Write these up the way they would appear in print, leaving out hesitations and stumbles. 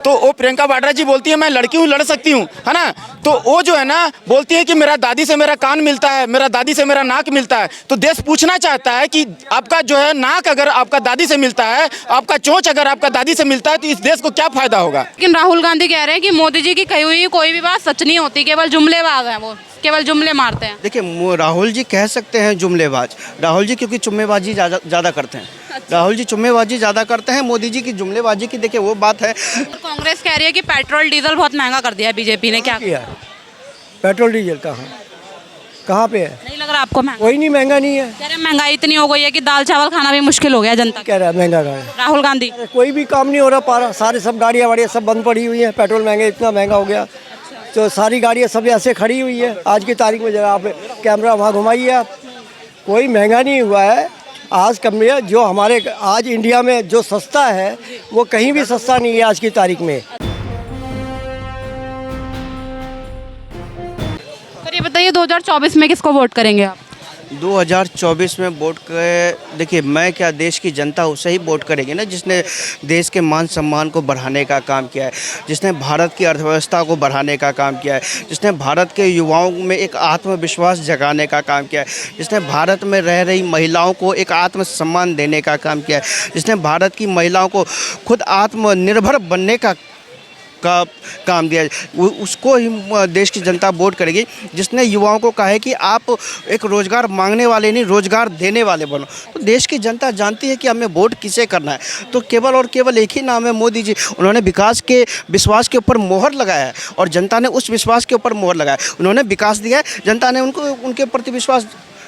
तो वो प्रियंका वाड्रा जी बोलती है मैं लड़की हूँ, लड़ सकती हूँ, है ना। तो वो जो है ना बोलती है कि मेरा दादी से मेरा कान मिलता है, मेरा दादी से मेरा नाक मिलता है। तो देश पूछना चाहता है कि आपका जो है नाक अगर आपका दादी से मिलता है, आपका चोंच अगर आपका दादी से मिलता है, तो इस देश को क्या फायदा होगा। लेकिन राहुल गांधी कह रहे हैं कि मोदी जी की कही हुई कोई भी बात सच नहीं होती, केवल जुमलेबाज हैं, वो केवल जुमले मारते हैं। देखिए राहुल जी कह सकते हैं जुमलेबाज, राहुल जी क्योंकि जुम्मेबाजी ज़्यादा करते हैं। राहुल जी जुम्मेबाजी ज़्यादा करते हैं, मोदी जी की जुमलेबाजी की देखिए वो बात है। कांग्रेस कह रही है कि पेट्रोल डीजल बहुत महंगा कर दिया है बीजेपी ने, क्या किया पेट्रोल डीजल कहाँ पे है? नहीं लग रहा आपको महंगा? कोई नहीं, महंगा नहीं है। कह रहे हैं महंगाई इतनी हो गई है कि दाल चावल खाना भी मुश्किल हो गया जनता कह रहा है महंगा का है। राहुल गांधी कोई भी काम नहीं हो रहा, पारा सारे सब गाड़ियाँ वाड़ियाँ सब बंद पड़ी हुई हैं। पेट्रोल महंगे, इतना महंगा हो गया तो सारी गाड़ियाँ सब ऐसे खड़ी हुई है। आज की तारीख में जरा आप कैमरा वहाँ घुमाइए, आप कोई महंगा नहीं हुआ है। आज कम में जो हमारे आज इंडिया में जो सस्ता है वो कहीं भी सस्ता नहीं है आज की तारीख में। सर ये बताइए 2024 में किसको वोट करेंगे आप? 2024 में वोट के देखिए मैं क्या, देश की जनता उसे ही वोट करेगी ना जिसने देश के मान सम्मान को बढ़ाने का काम किया है, जिसने भारत की अर्थव्यवस्था को बढ़ाने का काम किया है, जिसने भारत के युवाओं में एक आत्मविश्वास जगाने का काम किया है, जिसने भारत में रह रही महिलाओं को एक आत्मसम्मान देने का काम किया है, जिसने भारत की महिलाओं को खुद आत्मनिर्भर बनने का काम दिया है, उसको ही देश की जनता वोट करेगी। जिसने युवाओं को कहा है कि आप एक रोज़गार मांगने वाले नहीं, रोज़गार देने वाले बनो। तो देश की जनता जानती है कि हमें वोट किसे करना है। तो केवल और केवल एक ही नाम है, मोदी जी। उन्होंने विकास के विश्वास के ऊपर मोहर लगाया है और जनता ने उस विश्वास के ऊपर मोहर लगाया। उन्होंने विकास दिया है, जनता ने उनको उनके प्रति विश्वास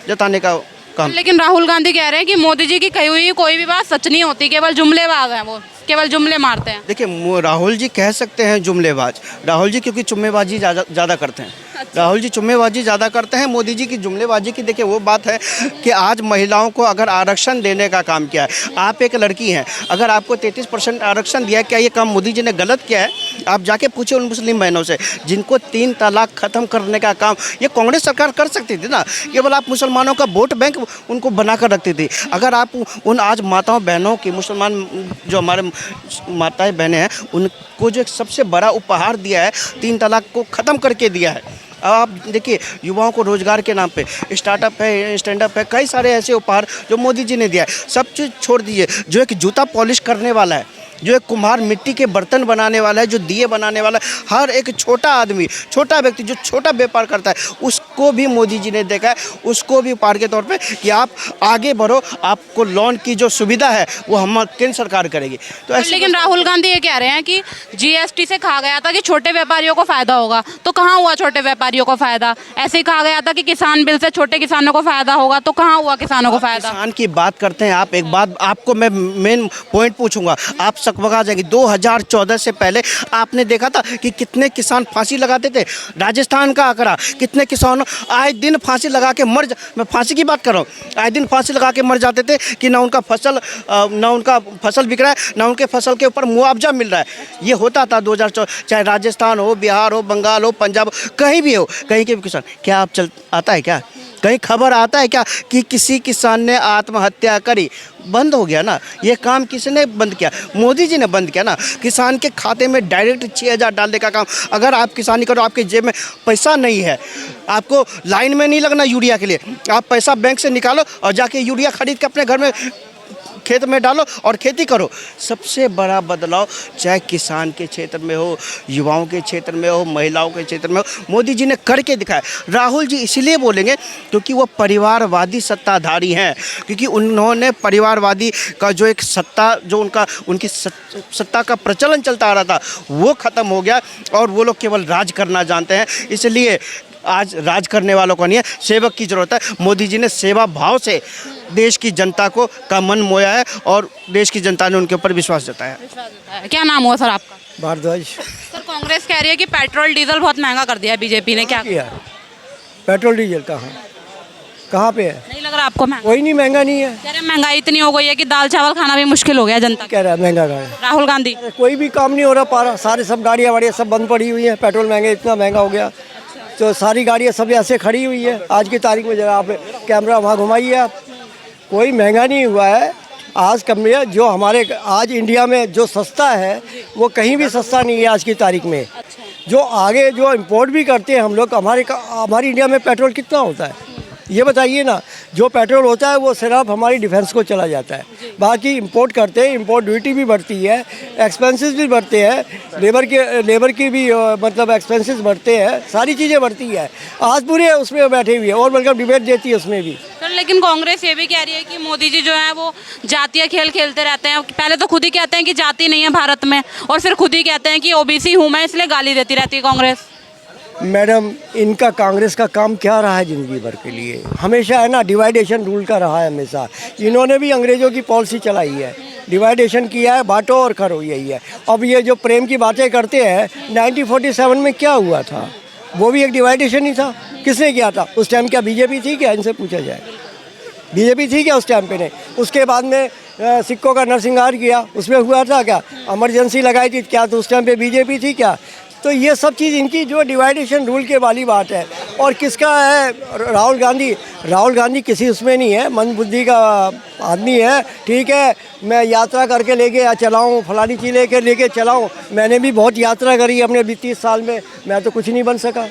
जताने का काम। लेकिन राहुल गांधी कह रहे हैं कि मोदी जी की कही हुई कोई भी बात सच नहीं होती, केवल जुमलेबाज हैं, वो केवल जुमले मारते हैं। देखिए राहुल जी कह सकते हैं जुमलेबाज, राहुल जी क्योंकि जुम्मेबाजी ज़्यादा करते हैं। राहुल जी जुम्मेबाजी ज़्यादा करते हैं, मोदी जी की जुमलेबाजी की देखिए वो बात है कि आज महिलाओं को अगर आरक्षण देने का काम किया है। आप एक लड़की हैं, अगर आपको 33% आरक्षण दिया है, क्या ये काम मोदी जी ने गलत किया है? आप जाके पूछे उन मुस्लिम बहनों से जिनको 3 तलाक ख़त्म करने का काम ये कांग्रेस सरकार कर सकती थी ना। केवल आप मुसलमानों का वोट बैंक उनको बना कर रखती थी। अगर आप उन आज माताओं बहनों की, मुसलमान जो हमारे माताएं बहनें हैं, उनको जो एक सबसे बड़ा उपहार दिया है, 3 तलाक को ख़त्म करके दिया है। अब आप देखिए युवाओं को रोज़गार के नाम पे स्टार्टअप है, स्टैंड अप है, कई सारे ऐसे उपहार जो मोदी जी ने दिया है। सब चीज़ छोड़ दीजिए, जो एक जूता पॉलिश करने वाला है, जो एक कुम्हार मिट्टी के बर्तन बनाने वाला है, जो दिए बनाने वाला है, हर एक छोटा आदमी, छोटा व्यक्ति जो छोटा व्यापार करता है, उसको भी मोदी जी ने देखा है, उसको भी उपहार के तौर पे कि आप आगे बढ़ो, आपको लोन की जो सुविधा है वो हम केंद्र सरकार करेगी। तो लेकिन राहुल गांधी ये कह रहे हैं कि जीएसटी से कहा गया था कि छोटे व्यापारियों को फायदा होगा, तो कहाँ हुआ छोटे व्यापारियों को फायदा? ऐसे ही कहा गया था कि किसान बिल से छोटे किसानों को फायदा होगा, तो कहाँ हुआ किसानों को फायदा? किसान की बात करते हैं आप, एक बात आपको मैं मेन पॉइंट पूछूंगा, आप सकबगा जाएगी। 2014 से पहले आपने देखा था कि कितने किसान फांसी लगाते थे? राजस्थान का आंकड़ा, कितने किसानों आए दिन फांसी लगा के मर मैं फांसी की बात कर रहा हूँ, आए दिन फांसी लगा के मर जाते थे कि ना उनका फसल बिक रहा है, ना उनके फसल के ऊपर मुआवजा मिल रहा है। ये होता था 2014, चाहे राजस्थान हो, बिहार हो, बंगाल हो, पंजाब, कहीं भी हो, कहीं के भी किसान। क्या आप आता है क्या? कहीं खबर आता है क्या कि किसी किसान ने आत्महत्या करी? बंद हो गया ना। ये काम किसने बंद किया? मोदी जी ने बंद किया ना। किसान के खाते में डायरेक्ट 6,000 डालने का काम। अगर आप किसानी करो, आपके जेब में पैसा नहीं है, आपको लाइन में नहीं लगना यूरिया के लिए, आप पैसा बैंक से निकालो और जाके यूरिया खरीद के अपने घर में खेत में डालो और खेती करो। सबसे बड़ा बदलाव चाहे किसान के क्षेत्र में हो, युवाओं के क्षेत्र में हो, महिलाओं के क्षेत्र में हो, मोदी जी ने करके दिखाया। राहुल जी इसलिए बोलेंगे क्योंकि वो परिवारवादी सत्ताधारी हैं, क्योंकि उन्होंने परिवारवादी का जो एक सत्ता, जो उनकी सत्ता का प्रचलन चलता आ रहा था, वो ख़त्म हो गया और वो लोग केवल राज करना जानते हैं। इसलिए आज राज करने वालों को नहीं है, सेवक की ज़रूरत है। मोदी जी ने सेवा भाव से देश की जनता को का मन मोया है और देश की जनता ने उनके ऊपर विश्वास जताया। क्या नाम हुआ सर आपका? भारद्वाज। सर कांग्रेस कह रही है कि पेट्रोल डीजल बहुत महंगा कर दिया है बीजेपी ने, क्या किया पेट्रोल डीजल कहाँ पे है? नहीं लग रहा आपको महंगा? कोई नहीं, महंगा नहीं है। कह रहे हैं महंगाई इतनी हो गई है कि दाल चावल खाना भी मुश्किल हो गया जनता। कह रहा है महंगा का है। राहुल गांधी कोई भी काम नहीं हो रहा, पारा सारे सब गाड़ियाँ वाड़ियाँ सब बंद पड़ी हुई हैं। पेट्रोल महंगे, इतना महंगा हो गया तो सारी गाड़ियाँ सब ऐसे खड़ी हुई है। आज की तारीख में जरा आप कैमरा वहाँ घुमाइए, आप कोई महंगा नहीं हुआ है। आज कंपनियाँ जो हमारे आज इंडिया में जो सस्ता है वो कहीं भी सस्ता नहीं है आज की तारीख में। जो आगे जो इंपोर्ट भी करते हैं हम लोग, हमारी इंडिया में पेट्रोल कितना होता है ये बताइए ना। जो पेट्रोल होता है वो सिर्फ हमारी डिफेंस को चला जाता है, बाकी इंपोर्ट करते हैं, इंपोर्ट ड्यूटी भी बढ़ती है, एक्सपेंसेस भी बढ़ते हैं, लेबर की भी मतलब एक्सपेंसेस बढ़ते हैं, सारी चीज़ें बढ़ती है। आज पूरे उसमें बैठे हुए हैं और बल्कि डिबेट देती है उसमें भी। सर लेकिन कांग्रेस ये भी कह रही है कि मोदी जी जो है वो जातीय खेल खेलते रहते हैं। पहले तो खुद ही कहते हैं कि जाति नहीं है भारत में, और फिर खुद ही कहते हैं कि ओबीसी हूँ मैं, इसलिए गाली देती रहती है कांग्रेस। मैडम इनका कांग्रेस का काम क्या रहा है ज़िंदगी भर के लिए? हमेशा है ना डिवाइडेशन रूल का रहा है हमेशा। इन्होंने भी अंग्रेज़ों की पॉलिसी चलाई है, डिवाइडेशन किया है, बांटो और करो, यही है। अब ये जो प्रेम की बातें करते हैं, 1947 में क्या हुआ था? वो भी एक डिवाइडेशन ही था। किसने किया था उस टाइम? क्या बीजेपी थी क्या? इनसे पूछा जाए, बीजेपी थी क्या उस टाइम पे? नहीं। उसके बाद में सिक्कों का नरसिंहार किया, उसमें हुआ था क्या? इमरजेंसी लगाई थी क्या? तो उस टाइम पे बीजेपी थी क्या? तो ये सब चीज़ इनकी जो डिवाइडेशन रूल के वाली बात है। और किसका है? राहुल गांधी किसी उसमें नहीं है, मंदबुद्धि का आदमी है। ठीक है, मैं यात्रा करके लेके चलाऊँ, फलानी चीज़ लेके चलाऊँ। मैंने भी बहुत यात्रा करी अपने 30 साल में, मैं तो कुछ नहीं बन सका,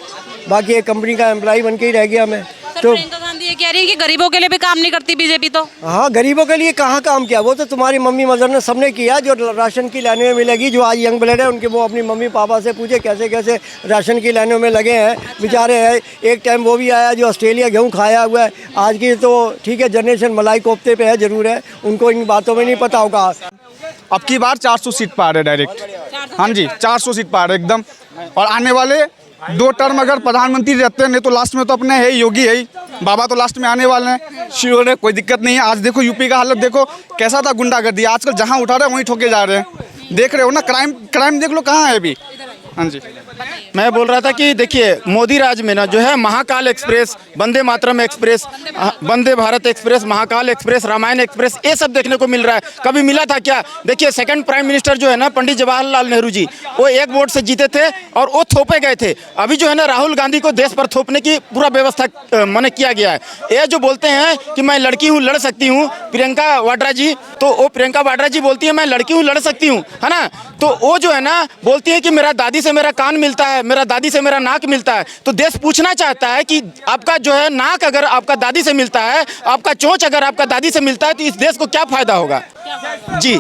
बाकी एक कंपनी का एम्प्लॉय बन के ही रह गया मैं। तो प्रियंका गांधी ये कह रही है कि गरीबों के लिए भी काम नहीं करती बीजेपी। तो हाँ, गरीबों के लिए कहाँ काम किया? वो तो तुम्हारी मम्मी मदर ने सबने किया। जो राशन की लाइनों में मिलेगी, जो आज यंग ब्लड है उनके, वो अपनी मम्मी पापा से पूछे कैसे कैसे राशन की लाइनों में लगे हैं बेचारे हैं। एक टाइम वो भी आया जो ऑस्ट्रेलिया गेहूँ खाया हुआ है। आज की तो ठीक है जनरेशन मलाई कोफ्ते पे है, ज़रूर है, उनको इन बातों में नहीं पता होगा। अब की बार 400 सीट पा रहे डायरेक्ट। हाँ जी, 400 सीट पा रहे एकदम। और आने वाले 2 टर्म अगर प्रधानमंत्री रहते हैं, नहीं तो लास्ट में तो अपने है योगी है ही, बाबा तो लास्ट में आने वाले हैं। शिव ने कोई दिक्कत नहीं है। आज देखो यूपी का हालत देखो कैसा था, गुंडागर्दी। आजकल जहां उठा रहे हैं वहीं ठोके जा रहे हैं। देख रहे हो ना, क्राइम देख लो कहाँ है अभी। हाँ जी, मैं बोल रहा था कि देखिए मोदी राज में ना जो है Mahakal express, Vande Mataram express, Vande Bharat express, Mahakal express, Ramayan express, ये सब देखने को मिल रहा है। कभी मिला था क्या? देखिए सेकंड प्राइम मिनिस्टर जो है ना पंडित जवाहरलाल नेहरू जी, वो 1 वोट से जीते थे और वो थोपे गए थे। अभी जो है ना राहुल गांधी को देश पर थोपने की पूरा व्यवस्था मैंने किया गया है। ये जो बोलते हैं कि मैं लड़की हूँ, लड़ सकती हूँ, प्रियंका वाड्रा जी, तो वो प्रियंका वाड्रा जी बोलती है मैं लड़की हूँ, लड़ सकती हूँ, है ना। तो वो जो है ना बोलती है कि मेरा दादी से मेरा कान मिलता है, मेरा दादी से मेरा नाक मिलता है। तो देश पूछना चाहता है कि आपका जो है नाक अगर आपका दादी से मिलता है, आपका चोंच अगर आपका दादी से मिलता है, तो इस देश को क्या फायदा होगा? जी।